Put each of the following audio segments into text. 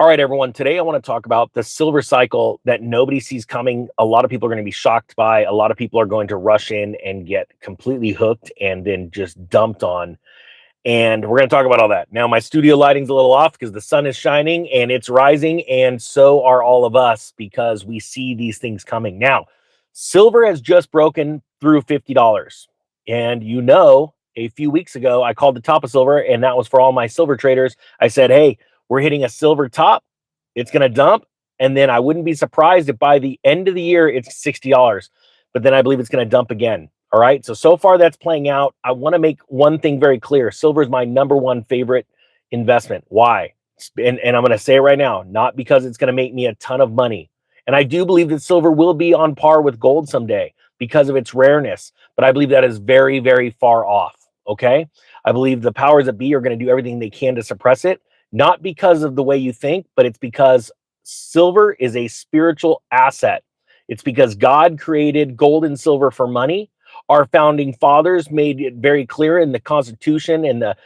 All right, everyone. Today, I want to talk about the silver cycle that nobody sees coming. A lot of people are going to be shocked by. A lot of people are going to rush in and get completely hooked and then just dumped on. And we're going to talk about all that. Now, my studio lighting's a little off because the sun is shining and it's rising, and so are all of us because we see these things coming. Now, silver has just broken through $50. And a few weeks ago, I called the top of silver, and that was for all my silver traders. I said, hey, we're hitting a silver top. It's going to dump. And then I wouldn't be surprised if by the end of the year, it's $60. But then I believe it's going to dump again. All right. So far that's playing out. I want to make one thing very clear. Silver is my number one favorite investment. Why? And I'm going to say it right now, not because it's going to make me a ton of money. And I do believe that silver will be on par with gold someday because of its rareness. But I believe that is very, very far off. Okay. I believe the powers that be are going to do everything they can to suppress it, not because of the way you think, but it's because silver is a spiritual asset. It's because God created gold and silver for money. Our founding fathers made it very clear in the Constitution and the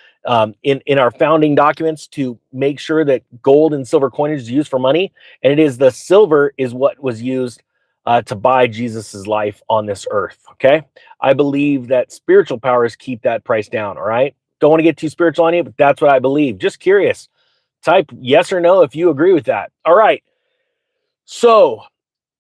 in our founding documents to make sure that gold and silver coinage is used for money, and it is the silver is what was used to buy Jesus's life on this earth. Okay, I believe that spiritual powers keep that price down. All right, don't want to get too spiritual on you, but that's what I believe. Just curious. Type yes or no if you agree with that. All right, so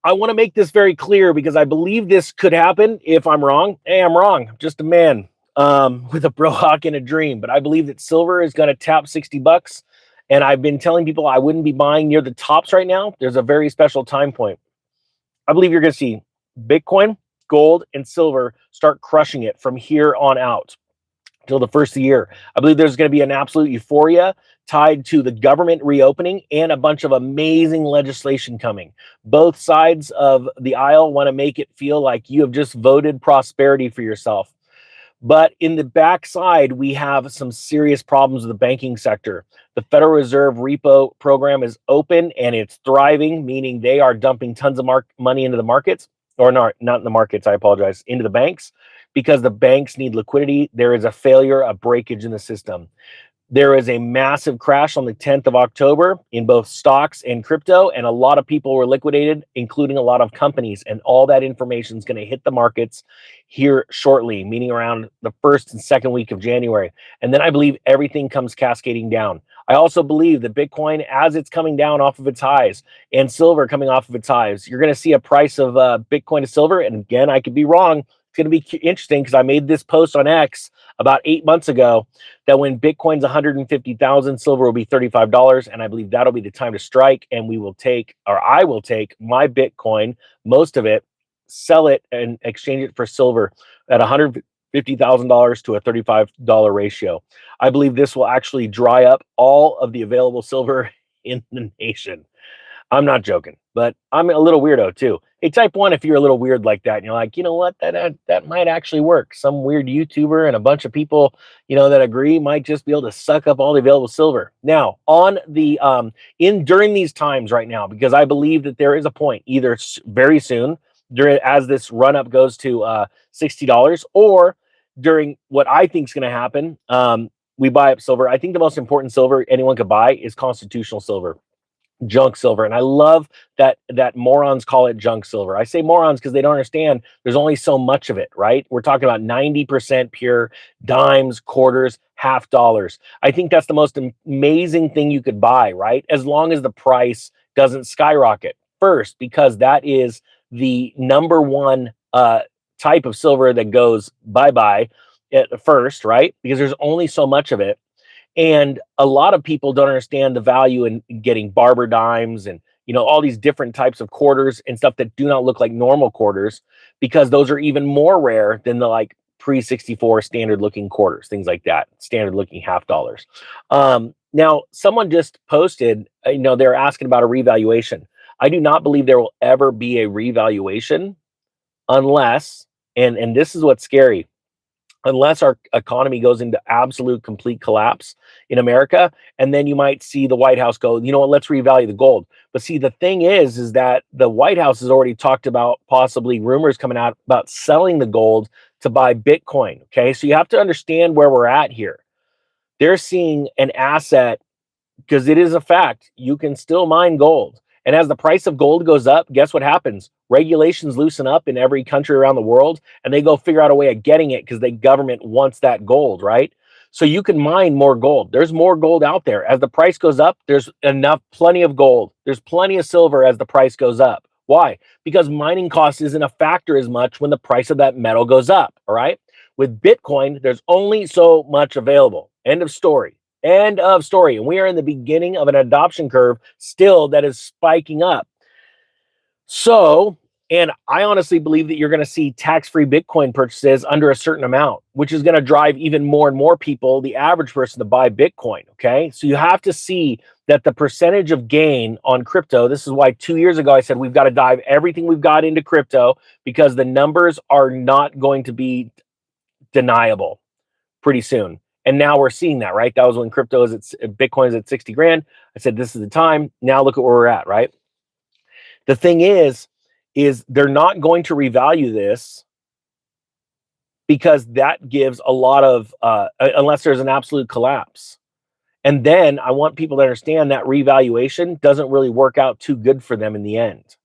I want to make this very clear because I believe this could happen. If I'm wrong, hey, I'm wrong. I'm just a man with a brohawk and a dream. But I believe that silver is going to tap $60. And I've been telling people I wouldn't be buying near the tops right now. There's a very special time point. I believe you're going to see Bitcoin, gold, and silver start crushing it from here on out till the first of the year. I believe there's going to be an absolute euphoria tied to the government reopening and a bunch of amazing legislation coming. Both sides of the aisle want to make it feel like you have just voted prosperity for yourself. But in the backside, we have some serious problems with the banking sector. The Federal Reserve repo program is open and it's thriving, meaning they are dumping tons of money into the markets, or not in the markets, I apologize, into the banks, because the banks need liquidity. There is a failure, a breakage in the system. There is a massive crash on the 10th of October in both stocks and crypto, and a lot of people were liquidated, including a lot of companies. And all that information is going to hit the markets here shortly, meaning around the first and second week of January. And then I believe everything comes cascading down. I also believe that Bitcoin, as it's coming down off of its highs, and silver coming off of its highs, you're going to see a price of Bitcoin to silver. And again, I could be wrong. It's going to be interesting because I made this post on X about 8 months ago that when Bitcoin's 150,000, silver will be $35. And I believe that'll be the time to strike. And I will take my Bitcoin, most of it, sell it and exchange it for silver at $150,000 to a $35 ratio. I believe this will actually dry up all of the available silver in the nation. I'm not joking, but I'm a little weirdo too. Hey, type one if you're a little weird like that and you're like, you know what, that might actually work. Some weird YouTuber and a bunch of people, that agree might just be able to suck up all the available silver. Now, on the during these times right now, because I believe that there is a point either very soon as this run up goes to $60, or during what I think is going to happen, we buy up silver. I think the most important silver anyone could buy is constitutional silver. Junk silver. And I love that morons call it junk silver. I say morons because they don't understand there's only so much of it, right? We're talking about 90% pure dimes, quarters, half dollars. I think that's the most amazing thing you could buy, right? As long as the price doesn't skyrocket first, because that is the number one type of silver that goes bye-bye at first, right? Because there's only so much of it. And a lot of people don't understand the value in getting barber dimes and, all these different types of quarters and stuff that do not look like normal quarters, because those are even more rare than the like pre-64 standard looking quarters, things like that, standard looking half dollars. Now, someone just posted, they're asking about a revaluation. I do not believe there will ever be a revaluation unless, and this is what's scary, unless our economy goes into absolute complete collapse in America. And then you might see the White House go, you know what, let's revalue the gold. But see, the thing is that the White House has already talked about possibly rumors coming out about selling the gold to buy Bitcoin. Okay. So you have to understand where we're at here. They're seeing an asset because it is a fact. You can still mine gold. And as the price of gold goes up, guess what happens? Regulations loosen up in every country around the world, and they go figure out a way of getting it because the government wants that gold, right? So you can mine more gold. There's more gold out there. As the price goes up, there's plenty of gold. There's plenty of silver as the price goes up. Why? Because mining cost isn't a factor as much when the price of that metal goes up. All right. With Bitcoin, there's only so much available. End of story. End of story. And we are in the beginning of an adoption curve still that is spiking up. So, and I honestly believe that you're going to see tax-free Bitcoin purchases under a certain amount, which is going to drive even more and more people, the average person, to buy Bitcoin. Okay. So you have to see that the percentage of gain on crypto, this is why 2 years ago I said we've got to dive everything we've got into crypto because the numbers are not going to be deniable pretty soon. And now we're seeing that, right? That was when crypto is at Bitcoin is at 60 grand. I said, this is the time. Now look at where we're at, right? The thing is they're not going to revalue this because that gives a lot of, unless there's an absolute collapse. And then I want people to understand that revaluation doesn't really work out too good for them in the end.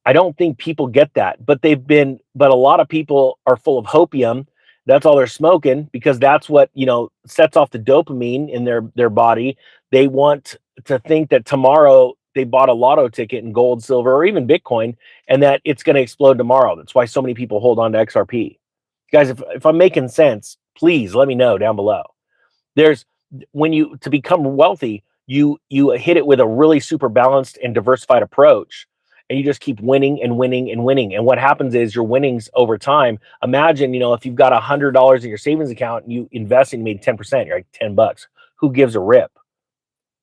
I don't think people get that, but but a lot of people are full of hopium. That's all they're smoking because that's what, sets off the dopamine in their body. They want to think that tomorrow they bought a lotto ticket in gold, silver, or even Bitcoin, and that it's going to explode tomorrow. That's why so many people hold on to XRP. Guys, if I'm making sense, please let me know down below. There's to become wealthy, you hit it with a really super balanced and diversified approach, and you just keep winning and winning and winning. And what happens is your winnings over time. Imagine, if you've got $100 in your savings account and you invest and you made 10%, you're like $10. Who gives a rip?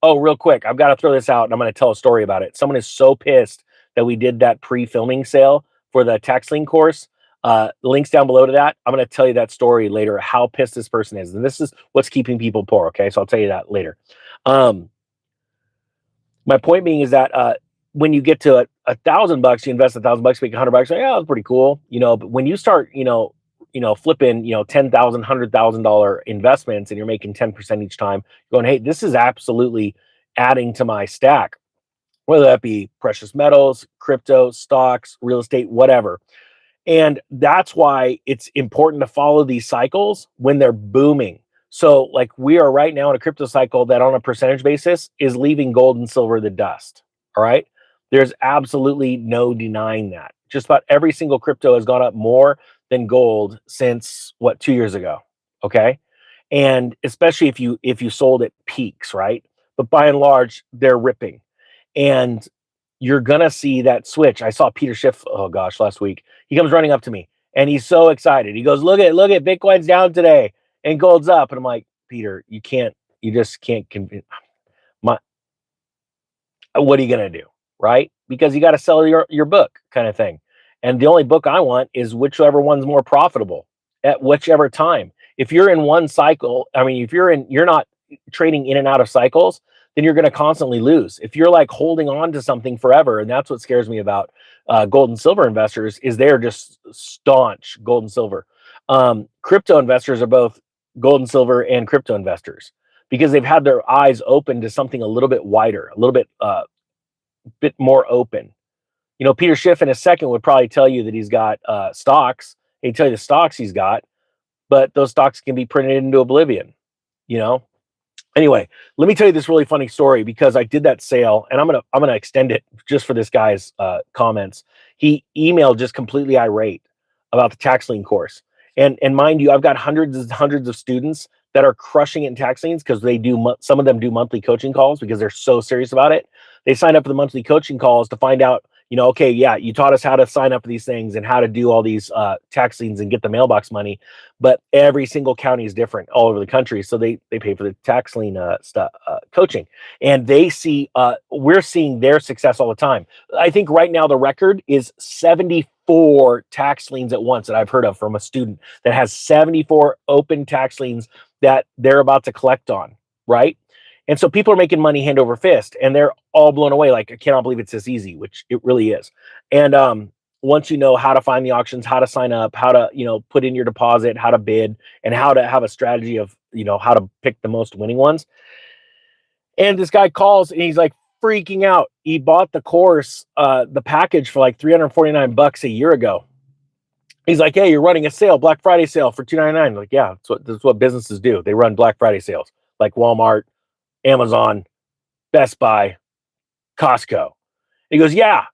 Oh, real quick, I've got to throw this out, and I'm going to tell a story about it. Someone is so pissed that we did that pre-filming sale for the tax lien course. Links down below to that. I'm going to tell you that story later, how pissed this person is. And this is what's keeping people poor. Okay. So I'll tell you that later. My point being is that, when you get to $1,000, you invest $1,000, make $100. Yeah, that's pretty cool. But when you start, flipping, $10,000, $100,000 investments and you're making 10% each time, you're going, hey, this is absolutely adding to my stack, whether that be precious metals, crypto, stocks, real estate, whatever. And that's why it's important to follow these cycles when they're booming. So like we are right now in a crypto cycle that on a percentage basis is leaving gold and silver the dust. All right. There's absolutely no denying that. Just about every single crypto has gone up more than gold since 2 years ago. Okay. And especially if you sold at peaks, right? But by and large, they're ripping. And you're gonna see that switch. I saw Peter Schiff, last week. He comes running up to me and he's so excited. He goes, look at Bitcoin's down today and gold's up. And I'm like, Peter, you just can't convince my, what are you gonna do? Right? Because you got to sell your book kind of thing. And the only book I want is whichever one's more profitable at whichever time. If you're in one cycle, if you're not trading in and out of cycles, then you're going to constantly lose. If you're like holding on to something forever, and that's what scares me about gold and silver investors, is they're just staunch gold and silver. Crypto investors are both gold and silver and crypto investors because they've had their eyes open to something a little bit wider, a little bit more open. Peter Schiff in a second would probably tell you that he's got stocks. He'd tell you the stocks he's got, but those stocks can be printed into oblivion. Anyway, let me tell you this really funny story because I did that sale and I'm gonna extend it just for this guy's comments. He emailed just completely irate about the tax lien course. And mind you, I've got hundreds and hundreds of students that are crushing it in tax liens because some of them do monthly coaching calls because they're so serious about it. They sign up for the monthly coaching calls to find out, okay, yeah, you taught us how to sign up for these things and how to do all these tax liens and get the mailbox money. But every single county is different all over the country. So they pay for the tax lien coaching. And we're seeing their success all the time. I think right now the record is 74 tax liens at once that I've heard of from a student that has 74 open tax liens that they're about to collect on, right? And so people are making money hand over fist and they're all blown away. Like, I cannot believe it's this easy, which it really is. And once you know how to find the auctions, how to sign up, how to, put in your deposit, how to bid, and how to have a strategy of, how to pick the most winning ones, And this guy calls and he's like freaking out. He bought the course, the package for like $349 a year ago. He's like, hey, you're running a sale, Black Friday sale for $299. Like, yeah, that's what businesses do. They run Black Friday sales like Walmart, Amazon, Best Buy, Costco. He goes, yeah,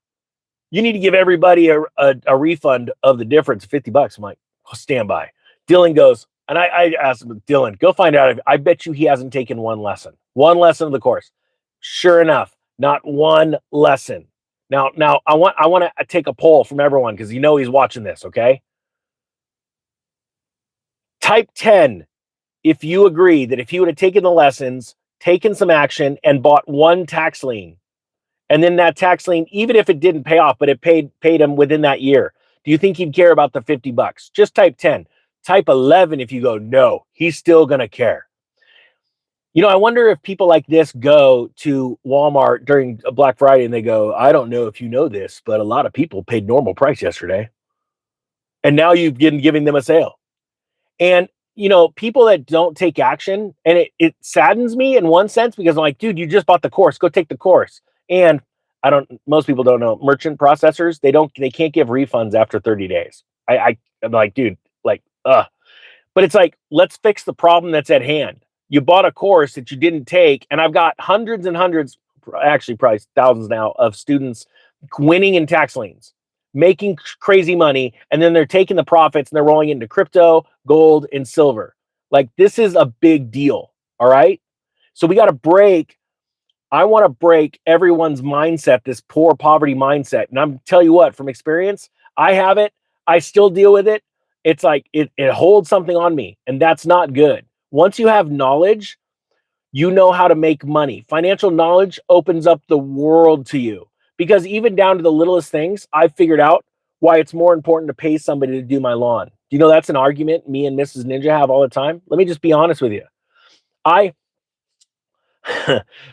you need to give everybody a refund of the difference, $50. I'm like, oh, stand by. Dylan goes, and I asked him, Dylan, go find out. I bet you he hasn't taken one lesson of the course. Sure enough, not one lesson. Now I want to take a poll from everyone because he's watching this. Okay, type 10 if you agree that if he would have taken the lessons, taken some action, and bought one tax lien, and then that tax lien, even if it didn't pay off, but it paid him within that year, do you think he'd care about the $50? Just type 10. Type 11 if you go, no, he's still going to care. I wonder if people like this go to Walmart during Black Friday and they go, I don't know if you know this, but a lot of people paid normal price yesterday. And now you've been giving them a sale. And, people that don't take action, and it saddens me in one sense because I'm like, dude, you just bought the course, go take the course. And most people don't know merchant processors. They can't give refunds after 30 days. I'm like, dude, like, but it's like, let's fix the problem that's at hand. You bought a course that you didn't take. And I've got hundreds and hundreds, actually probably thousands now, of students winning in tax liens, making crazy money. And then they're taking the profits and they're rolling into crypto, gold, and silver. Like, this is a big deal. All right. So we got to break. I want to break everyone's mindset, this poor poverty mindset. And I'm tell you what, from experience, I have it. I still deal with it. It's like it holds something on me, and that's not good. Once you have knowledge, you know how to make money. Financial knowledge opens up the world to you because even down to the littlest things, I've figured out why it's more important to pay somebody to do my lawn. Do you know that's an argument me and Mrs. Ninja have all the time? Let me just be honest with you. Mrs.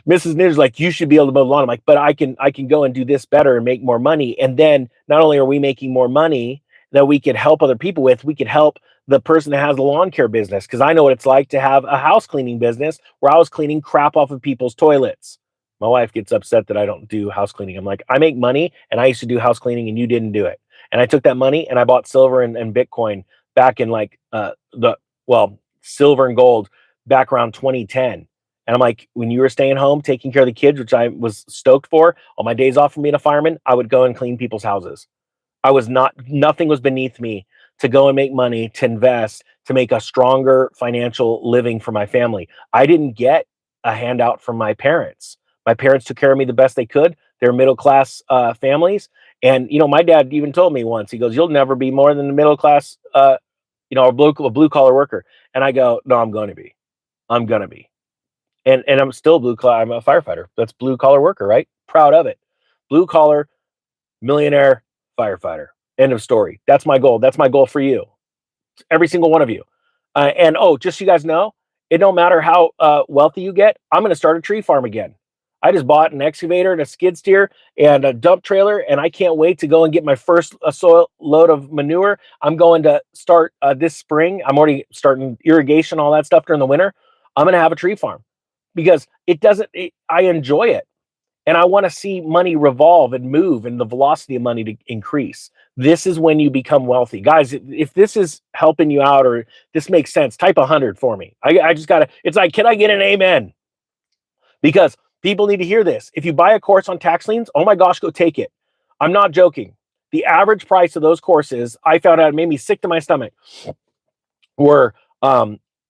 Ninja's like, you should be able to mow the lawn. I'm like, but I can go and do this better and make more money. And then not only are we making more money that we could help other people with, we could help the person that has the lawn care business. Cause I know what it's like to have a house cleaning business where I was cleaning crap off of people's toilets. My wife gets upset that I don't do house cleaning. I'm like, I make money and I used to do house cleaning and you didn't do it. And I took that money and I bought silver and Bitcoin back in like silver and gold back around 2010. And I'm like, when you were staying home, taking care of the kids, which I was stoked for, on my days off from being a fireman, I would go and clean people's houses. Nothing was beneath me to go and make money, to invest, to make a stronger financial living for my family. I didn't get a handout from my parents. My parents took care of me the best they could. They're middle-class families. And, my dad even told me once, he goes, you'll never be more than the middle-class, a blue-collar worker. And I go, no, I'm going to be. And I'm still blue collar. I'm a firefighter. That's blue collar worker, right? Proud of it. Blue collar, millionaire firefighter. End of story. That's my goal. That's my goal for you. Every single one of you. And just so you guys know, it don't matter how wealthy you get. I'm going to start a tree farm again. I just bought an excavator and a skid steer and a dump trailer, and I can't wait to go and get my first soil load of manure. I'm going to start this spring. I'm already starting irrigation, all that stuff during the winter. I'm going to have a tree farm. Because I enjoy it. And I want to see money revolve and move and the velocity of money to increase. This is when you become wealthy. Guys, if this is helping you out or this makes sense, type 100 for me. I just got to, it's like, can I get an amen? Because people need to hear this. If you buy a course on tax liens, oh my gosh, go take it. I'm not joking. The average price of those courses, I found out, it made me sick to my stomach, were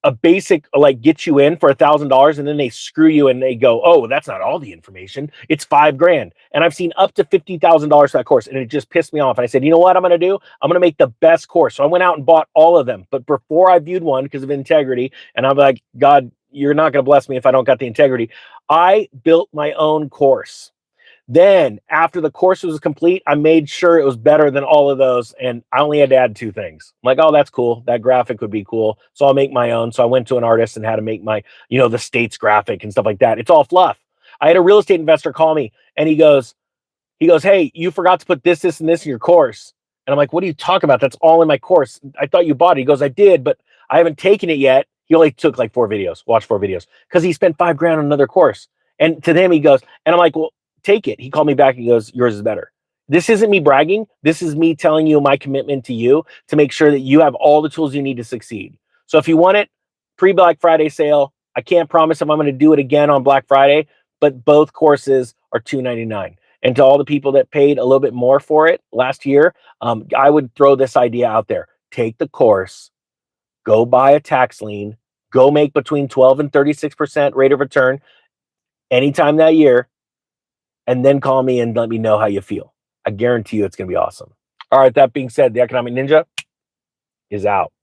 a basic, like, get you in for $1,000 and then they screw you and they go, oh, that's not all the information. It's $5,000. And I've seen up to $50,000 for that course. And it just pissed me off. And I said, you know what I'm going to do? I'm going to make the best course. So I went out and bought all of them. But before I viewed one because of integrity, and I'm like, God, you're not going to bless me if I don't got the integrity. I built my own course. Then after the course was complete, I made sure it was better than all of those. And I only had to add 2 things. I'm like, oh, that's cool. That graphic would be cool. So I'll make my own. So I went to an artist and had to make my, the states graphic and stuff like that. It's all fluff. I had a real estate investor call me and he goes, hey, you forgot to put this, and this in your course. And I'm like, what are you talking about? That's all in my course. I thought you bought it. He goes, I did, but I haven't taken it yet. He only took like 4 videos, watched 4 videos because he spent $5,000 on another course. And to them, he goes, and I'm like, well, take it. He called me back. He goes, yours is better. This isn't me bragging. This is me telling you my commitment to you to make sure that you have all the tools you need to succeed. So if you want it, pre-Black Friday sale. I can't promise if I'm going to do it again on Black Friday, but both courses are $299. And to all the people that paid a little bit more for it last year, I would throw this idea out there. Take the course, go buy a tax lien, go make between 12 and 36% rate of return anytime that year, and then call me and let me know how you feel. I guarantee you it's going to be awesome. All right, that being said, the Economic Ninja is out.